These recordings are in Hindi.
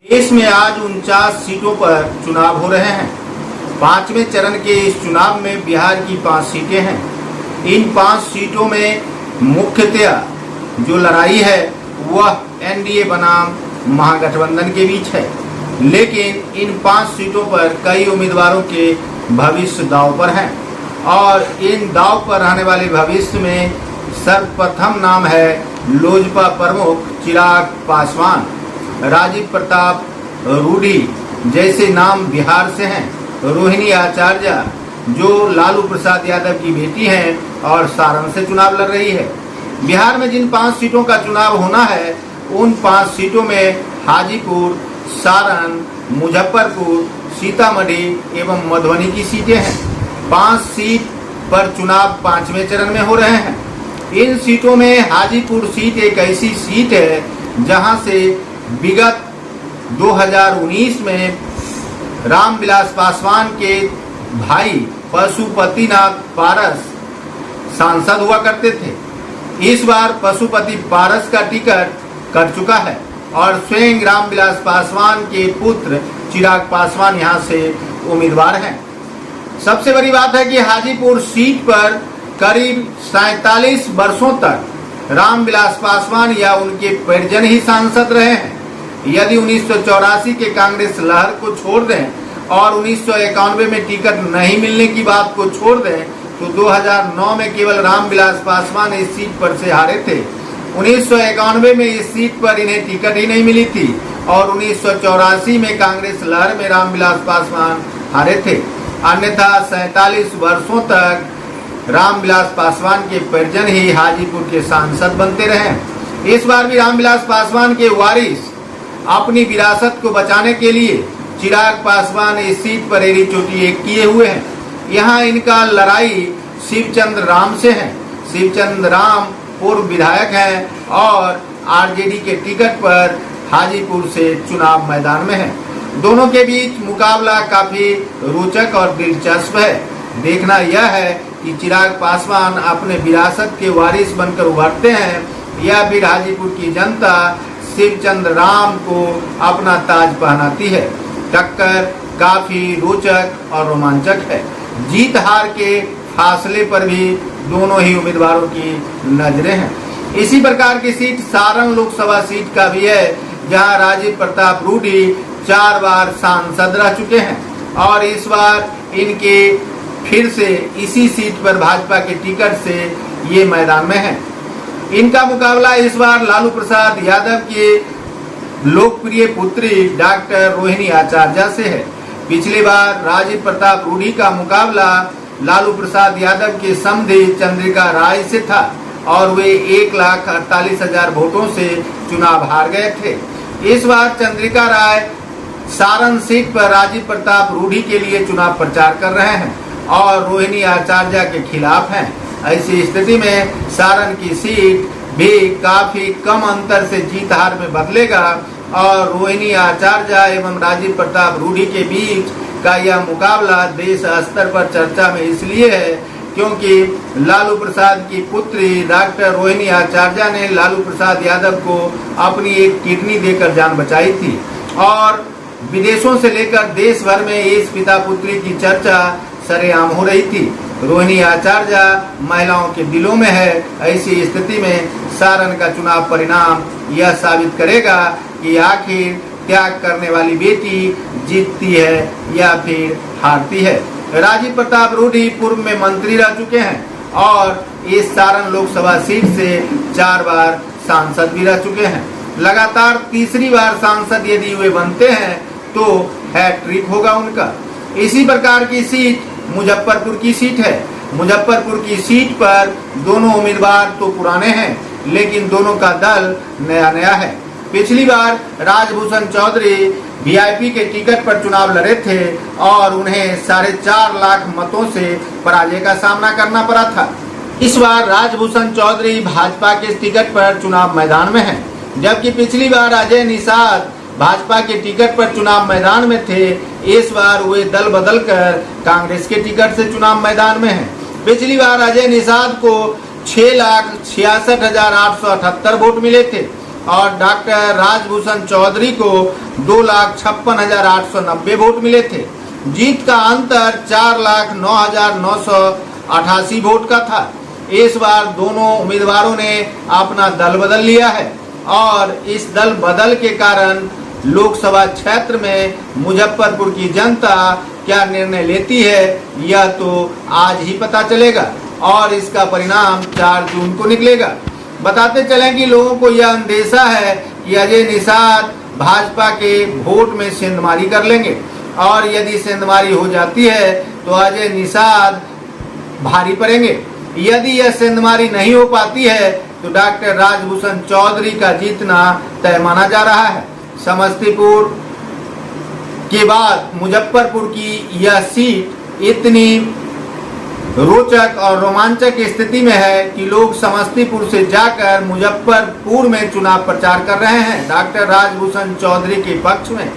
देश में आज 49 सीटों पर चुनाव हो रहे हैं। पांचवें चरण के इस चुनाव में बिहार की 5 सीटें हैं। इन 5 सीटों में मुख्यतया जो लड़ाई है वह एनडीए बनाम महागठबंधन के बीच है, लेकिन इन 5 सीटों पर कई उम्मीदवारों के भविष्य दांव पर हैं और इन दांव पर रहने वाले भविष्य में सर्वप्रथम नाम है लोजपा प्रमुख चिराग पासवान, राजीव प्रताप रूडी जैसे नाम बिहार से हैं, रोहिणी आचार्य जो लालू प्रसाद यादव की बेटी हैं और सारण से चुनाव लड़ रही है। बिहार में जिन 5 सीटों का चुनाव होना है उन 5 सीटों में हाजीपुर, सारण, मुजफ्फरपुर, सीतामढ़ी एवं मधुबनी की सीटें हैं। 5 सीट पर चुनाव 5वें चरण में हो रहे हैं। इन सीटों में हाजीपुर सीट एक ऐसी सीट है जहां से विगत 2019 में रामविलास पासवान के भाई पशुपतिनाथ पारस सांसद हुआ करते थे। इस बार पशुपति पारस का टिकट कट चुका है और स्वयं रामविलास पासवान के पुत्र चिराग पासवान यहां से उम्मीदवार हैं। सबसे बड़ी बात है कि हाजीपुर सीट पर करीब 47 वर्षों तक रामविलास पासवान या उनके परिजन ही सांसद रहे हैं। यदि 1984 के कांग्रेस लहर को छोड़ दें और 1991 में टिकट नहीं मिलने की बात को छोड़ दें तो 2009 में केवल रामविलास पासवान इस सीट पर से हारे थे। 1991 में इस सीट पर इन्हें टिकट ही नहीं मिली थी और 1984 में कांग्रेस लहर में रामविलास पासवान हारे थे। अन्यथा 47 वर्षों तक रामविलास पासवान के परिजन ही हाजीपुर के सांसद बनते रहे। इस बार भी रामविलास पासवान के वारिस अपनी विरासत को बचाने के लिए चिराग पासवान इस सीट पर एड़ी चोटी एक किए हुए हैं। यहाँ इनका लड़ाई शिवचंद्र राम से है। शिवचंद्र राम पूर्व विधायक हैं और आरजेडी के टिकट पर हाजीपुर से चुनाव मैदान में है। दोनों के बीच मुकाबला काफी रोचक और दिलचस्प है। देखना यह है कि चिराग पासवान अपने विरासत के वारिस बनकर उभरते हैं या फिर हाजीपुर की जनता शिवचंद्र राम को अपना ताज पहनाती है। टक्कर काफी रोचक और रोमांचक है। जीत हार के फासले पर भी दोनों ही उम्मीदवारों की नजरें हैं। इसी प्रकार की सीट सारण लोकसभा सीट का भी है जहां राजीव प्रताप रूडी 4 बार सांसद रह चुके हैं और इस बार इनके फिर से इसी सीट पर भाजपा के टिकट से ये मैदान में है। इनका मुकाबला इस बार लालू प्रसाद यादव की लोकप्रिय पुत्री डॉक्टर रोहिणी आचार्य से है। पिछली बार राजीव प्रताप रूडी का मुकाबला लालू प्रसाद यादव के समधी चंद्रिका राय से था और वे 1,48,000 वोटों से चुनाव हार गए थे। इस बार चंद्रिका राय सारण सीट पर राजीव प्रताप रूडी के लिए चुनाव प्रचार कर रहे हैं और रोहिणी आचार्य के खिलाफ हैं। ऐसी स्थिति में सारण की सीट भी काफी कम अंतर से जीत हार में बदलेगा और रोहिणी आचार्य एवं राजीव प्रताप रूडी के बीच का यह मुकाबला देश स्तर पर चर्चा में इसलिए है क्योंकि लालू प्रसाद की पुत्री डॉक्टर रोहिणी आचार्य ने लालू प्रसाद यादव को अपनी एक किडनी देकर जान बचाई थी और विदेशों से लेकर देश भर में इस पिता पुत्री की चर्चा सरेआम हो रही थी। रोहिणी आचार्य महिलाओं के दिलों में है। ऐसी स्थिति में सारण का चुनाव परिणाम यह साबित करेगा कि आखिर त्याग करने वाली बेटी जीतती है या फिर हारती है। राजीव प्रताप रूडी पूर्व में मंत्री रह चुके हैं और इस सारण लोकसभा सीट से 4 बार सांसद भी रह चुके हैं। लगातार तीसरी बार सांसद यदि वे बनते हैं तो हैट्रिक होगा उनका। इसी प्रकार की सीट मुजफ्फरपुर की सीट है। मुजफ्फरपुर की सीट पर दोनों उम्मीदवार तो पुराने हैं लेकिन दोनों का दल नया नया है। पिछली बार राजभूषण चौधरी वीआईपी के टिकट पर चुनाव लड़े थे और उन्हें 4.5 लाख मतों से पराजय का सामना करना पड़ा था। इस बार राजभूषण चौधरी भाजपा के टिकट पर चुनाव मैदान में हैं, जबकि पिछली बार अजय निषाद भाजपा के टिकट पर चुनाव मैदान में थे। इस बार वे दल बदल कर कांग्रेस के टिकट से चुनाव मैदान में हैं। पिछली बार अजय निषाद को 6,66,878 वोट मिले थे और डॉक्टर राजभूषण चौधरी को 2,56,890 वोट मिले थे। जीत का अंतर 4,09,988 वोट का था। इस बार दोनों उम्मीदवारों ने अपना दल बदल लिया है और इस दल बदल के कारण लोकसभा क्षेत्र में मुजफ्फरपुर की जनता क्या निर्णय लेती है यह तो आज ही पता चलेगा और इसका परिणाम 4 जून को निकलेगा। बताते चलें कि लोगों को यह अंदेशा है कि अजय निषाद भाजपा के वोट में सेंधमारी कर लेंगे और यदि सेंधमारी हो जाती है तो अजय निषाद भारी पड़ेंगे। यदि यह सेंधमारी नहीं हो पाती है तो डॉक्टर राजभूषण चौधरी का जीतना तय माना जा रहा है। समस्तीपुर के बाद मुजफ्फरपुर की यह सीट इतनी रोचक और रोमांचक स्थिति में है कि लोग समस्तीपुर से जाकर मुजफ्फरपुर में चुनाव प्रचार कर रहे हैं डॉक्टर राजभूषण चौधरी के पक्ष में।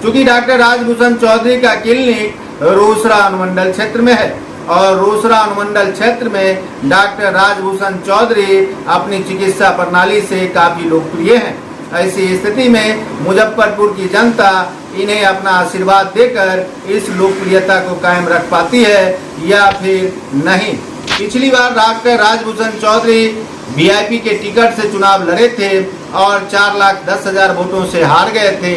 क्योंकि डॉक्टर राजभूषण चौधरी का क्लिनिक रोसड़ा अनुमंडल क्षेत्र में है और रोसड़ा अनुमंडल क्षेत्र में डॉक्टर राजभूषण चौधरी अपनी चिकित्सा प्रणाली से काफी लोकप्रिय हैं। ऐसी स्थिति में मुजफ्फरपुर की जनता इन्हें अपना आशीर्वाद देकर इस लोकप्रियता को कायम रख पाती है या फिर नहीं। पिछली बार डॉक्टर राजभूषण चौधरी वीआईपी के टिकट से चुनाव लड़े थे और 4,10,000 वोटों से हार गए थे।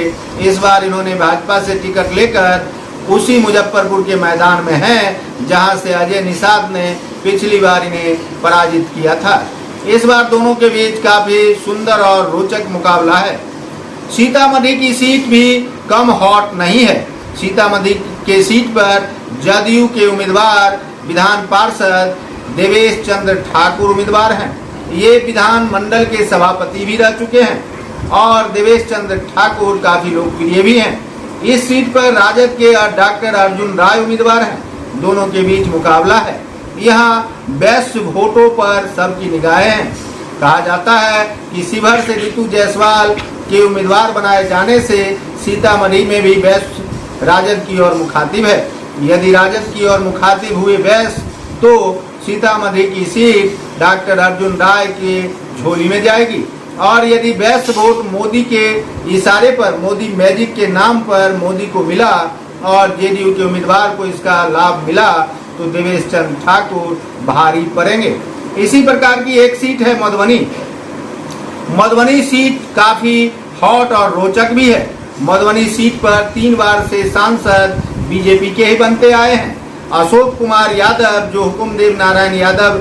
इस बार इन्होंने भाजपा से टिकट लेकर उसी मुजफ्फरपुर के मैदान में हैं जहां से अजय निषाद ने पिछली बार इन्हें पराजित किया था। इस बार दोनों के बीच काफी सुंदर और रोचक मुकाबला है। सीतामढ़ी की सीट भी कम हॉट नहीं है। सीतामढ़ी के सीट पर जदयू के उम्मीदवार विधान पार्षद देवेश चंद्र ठाकुर उम्मीदवार हैं। ये विधान मंडल के सभापति भी रह चुके हैं और देवेश चंद्र ठाकुर काफी लोकप्रिय भी हैं। इस सीट पर राजद के डॉक्टर अर्जुन राय उम्मीदवार हैं। दोनों के बीच मुकाबला है। यहाँ बेस्ट वोटों पर सबकी निगाहें हैं। कहा जाता है कि शिवहर से रितु जायसवाल के उम्मीदवार बनाए जाने से सीतामढ़ी में भी बेस्ट राजद की ओर मुखातिब है। यदि राजद की ओर मुखातिब हुए बेस्ट तो सीतामढ़ी की सीट डॉक्टर अर्जुन राय के झोली में जाएगी और यदि बेस्ट वोट मोदी के इशारे पर, मोदी मैजिक के नाम पर मोदी को मिला और जेडीयू के उम्मीदवार को इसका लाभ मिला तो देवेश चंद्र ठाकुर भारी पड़ेंगे। इसी प्रकार की एक सीट है मधुबनी। मधुबनी सीट काफी हॉट और रोचक भी है। मधुबनी सीट पर 3 बार से सांसद बीजेपी के ही बनते आए हैं। अशोक कुमार यादव जो हुकुमदेव नारायण यादव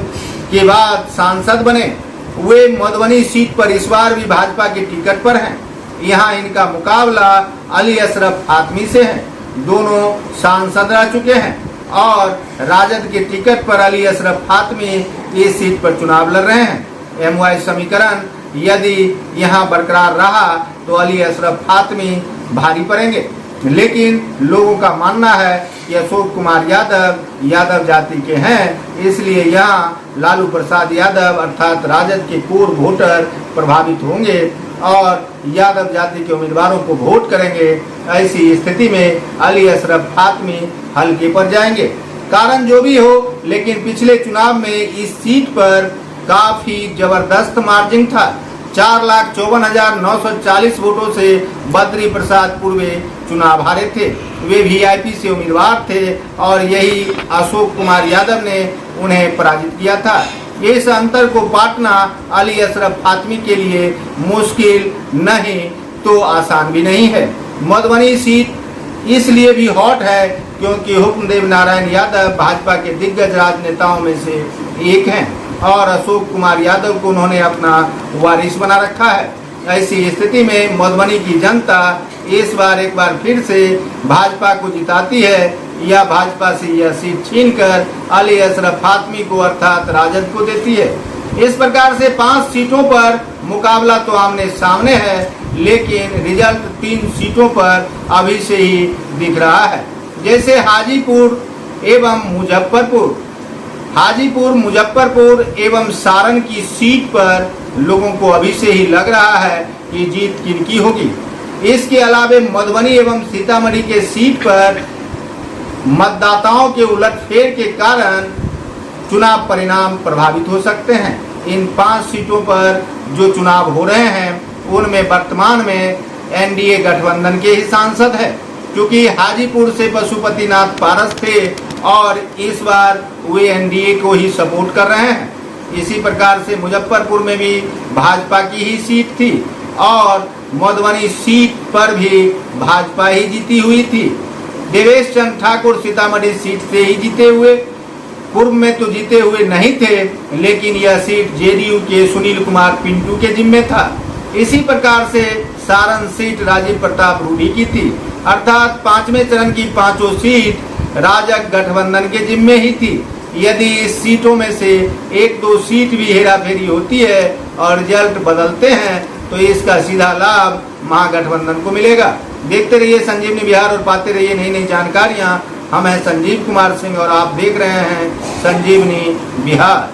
के बाद सांसद बने, वे मधुबनी सीट पर इस बार भी भाजपा के टिकट पर हैं। यहाँ इनका मुकाबला अली अशरफ फातमी से है। दोनों सांसद रह चुके हैं और राजद के टिकट पर अली अशरफ फातमी इस सीट पर चुनाव लड़ रहे हैं। एमवाई समीकरण यदि यहाँ बरकरार रहा तो अली अशरफ फातमी भारी पड़ेंगे, लेकिन लोगों का मानना है कि अशोक कुमार यादव जाति के हैं, इसलिए यहाँ लालू प्रसाद यादव अर्थात राजद के कोर वोटर प्रभावित होंगे और यादव जाति के उम्मीदवारों को वोट करेंगे। ऐसी स्थिति में अली अशरफ फातमी हल्के पर जाएंगे। कारण जो भी हो, लेकिन पिछले चुनाव में इस सीट पर काफी जबरदस्त मार्जिन था। 4,54,940 वोटों से बद्री प्रसाद पूर्वे चुनाव हारे थे। वे वीआईपी से उम्मीदवार थे और यही अशोक कुमार यादव ने उन्हें पराजित किया था। इस अंतर को पाटना अली अशरफ फातमी के लिए मुश्किल नहीं तो आसान भी नहीं है। मधुबनी सीट इसलिए भी हॉट है क्योंकि हुकुमदेव नारायण यादव भाजपा के दिग्गज राजनेताओं में से एक हैं और अशोक कुमार यादव को उन्होंने अपना वारिस बना रखा है। ऐसी स्थिति में मधुबनी की जनता इस बार एक बार फिर से भाजपा को जिताती है या भाजपा से यह सीट छीनकर अली अशरफ फातमी को अर्थात राजद को देती है। इस प्रकार से 5 सीटों पर मुकाबला तो आमने सामने है, लेकिन रिजल्ट 3 सीटों पर अभी से ही दिख रहा है। जैसे हाजीपुर मुजफ्फरपुर एवं सारण की सीट पर लोगों को अभी से ही लग रहा है कि जीत किनकी होगी। इसके अलावा मधुबनी एवं सीतामढ़ी के सीट पर मतदाताओं के उलटफेर के कारण चुनाव परिणाम प्रभावित हो सकते हैं। इन 5 सीटों पर जो चुनाव हो रहे हैं उनमें वर्तमान में एनडीए गठबंधन के ही सांसद है, क्योंकि हाजीपुर से पशुपतिनाथ पारस थे और इस बार वे एनडीए को ही सपोर्ट कर रहे हैं। इसी प्रकार से मुजफ्फरपुर में भी भाजपा की ही सीट थी और मधुबनी सीट पर भी भाजपा ही जीती हुई थी। देवेश चंद्र ठाकुर सीतामढ़ी सीट से ही जीते हुए, पूर्व में तो जीते हुए नहीं थे, लेकिन यह सीट जेडीयू के सुनील कुमार पिंटू के जिम्मे था। इसी प्रकार से सारण सीट राजीव प्रताप रूडी की थी, अर्थात पांचवें चरण की पांचों सीट राजग गठबंधन के जिम्मे ही थी। यदि इस सीटों में से एक दो सीट भी हेराफेरी होती है और रिजल्ट बदलते हैं तो इसका सीधा लाभ महागठबंधन को मिलेगा। देखते रहिए संजीवनी बिहार और पाते रहिए नई नई जानकारियां। हम हैं संजीव कुमार सिंह और आप देख रहे हैं संजीवनी बिहार।